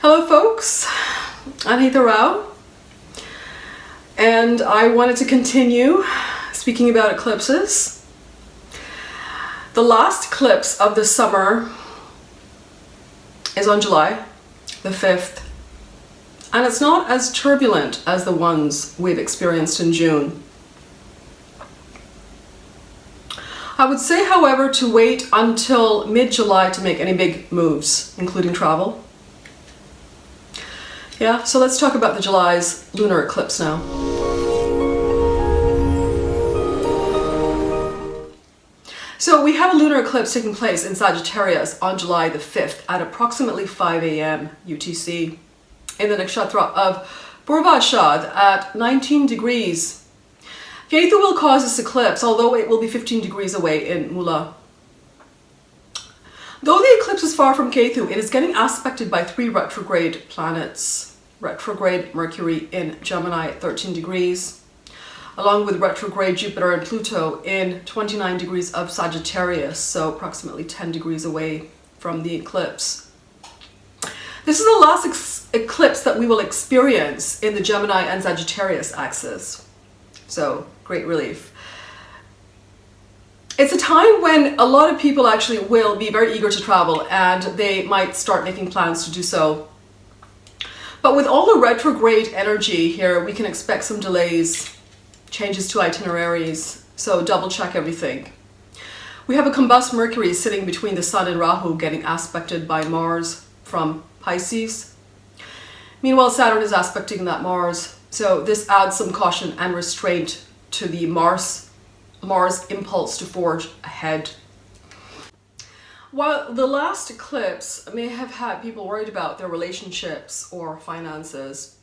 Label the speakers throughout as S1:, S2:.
S1: Hello folks, Anhita Rao, and I wanted to continue speaking about eclipses. The last eclipse of the summer is on July the 5th, and it's not as turbulent as the ones we've experienced in June. I would say, however, to wait until mid-July to make any big moves, including travel. Yeah, so let's talk about the July's lunar eclipse now. So we have a lunar eclipse taking place in Sagittarius on July the 5th at approximately 5 a.m. UTC in the nakshatra of Purva Ashadha at 19 degrees. Ketu will cause this eclipse, although it will be 15 degrees away in Mula. Though the eclipse is far from Ketu, it is getting aspected by 3 retrograde planets. Retrograde Mercury in Gemini at 13 degrees, along with retrograde Jupiter and Pluto in 29 degrees of Sagittarius, so approximately 10 degrees away from the eclipse. This is the last eclipse that we will experience in the Gemini and Sagittarius axis, so great relief. It's a time when a lot of people actually will be very eager to travel, and they might start making plans to do so. But with all the retrograde energy here, we can expect some delays, changes to itineraries, so double check everything. We have a combust Mercury sitting between the Sun and Rahu, getting aspected by Mars from Pisces. Meanwhile, Saturn is aspecting that Mars, so this adds some caution and restraint to the Mars impulse to forge ahead. While the last eclipse may have had people worried about their relationships or finances,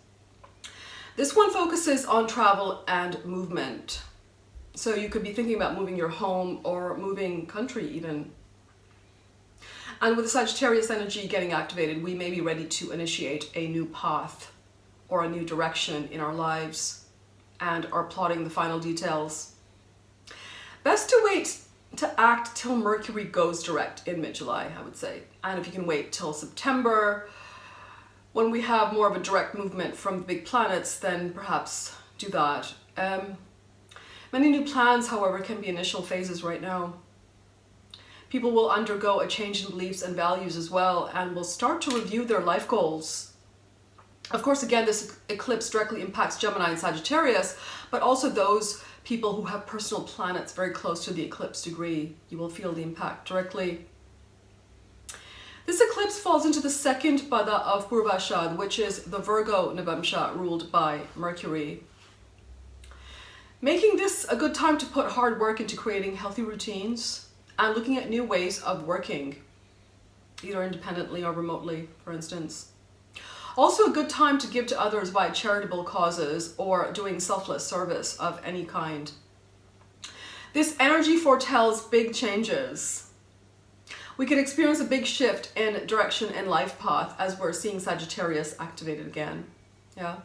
S1: this one focuses on travel and movement. So you could be thinking about moving your home or moving country even. And with the Sagittarius energy getting activated, we may be ready to initiate a new path or a new direction in our lives and are plotting the final details. Best to wait to act till Mercury goes direct in mid-July, I would say. And if you can wait till September, when we have more of a direct movement from the big planets, then perhaps do that. Many new plans, however, can be initial phases right now. People will undergo a change in beliefs and values as well, and will start to review their life goals. Of course, again, this eclipse directly impacts Gemini and Sagittarius, but also those people who have personal planets very close to the eclipse degree. You will feel the impact directly. This eclipse falls into the second pada of Purva Ashadha, which is the Virgo Navamsha ruled by Mercury, making this a good time to put hard work into creating healthy routines and looking at new ways of working, either independently or remotely, for instance. Also a good time to give to others via charitable causes or doing selfless service of any kind. This energy foretells big changes. We could experience a big shift in direction and life path as we're seeing Sagittarius activated again. Yeah.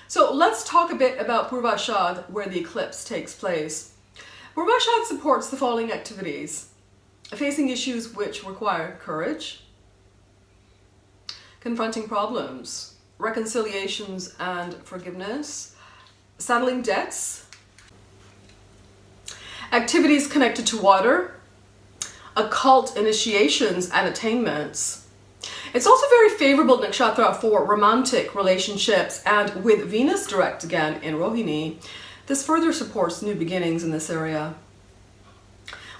S1: So let's talk a bit about Purva Ashadha, where the eclipse takes place. Purva Ashadha supports the following activities: facing issues which require courage, confronting problems, reconciliations and forgiveness, settling debts, activities connected to water, occult initiations and attainments. It's also very favorable nakshatra for romantic relationships, and with Venus direct again in Rohini, this further supports new beginnings in this area.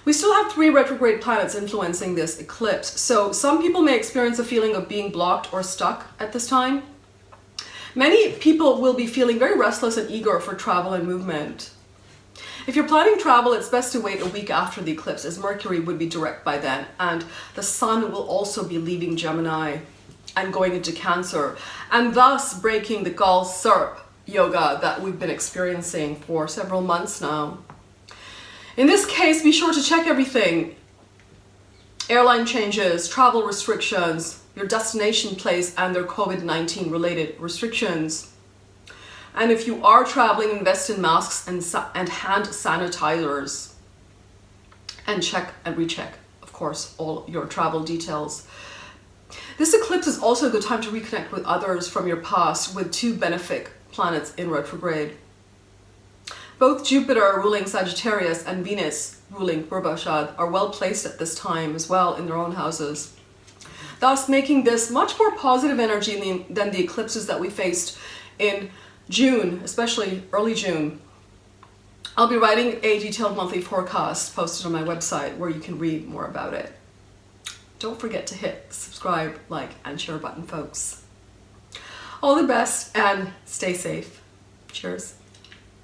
S1: We still have 3 retrograde planets influencing this eclipse, so some people may experience a feeling of being blocked or stuck at this time. Many people will be feeling very restless and eager for travel and movement. If you're planning travel, it's best to wait a week after the eclipse, as Mercury would be direct by then, and the Sun will also be leaving Gemini and going into Cancer, and thus breaking the Gal Serp yoga that we've been experiencing for several months now. In this case, be sure to check everything: airline changes, travel restrictions, your destination place and their COVID-19 related restrictions. And if you are traveling, invest in masks and hand sanitizers, and check and recheck, of course, all your travel details. This eclipse is also a good time to reconnect with others from your past, with 2 benefic planets in retrograde. Both Jupiter ruling Sagittarius and Venus ruling Purva Ashadha are well placed at this time as well in their own houses, thus making this much more positive energy than the eclipses that we faced in June, especially early June. I'll be writing a detailed monthly forecast posted on my website where you can read more about it. Don't forget to hit the subscribe, like, and share button, folks. All the best and stay safe. Cheers.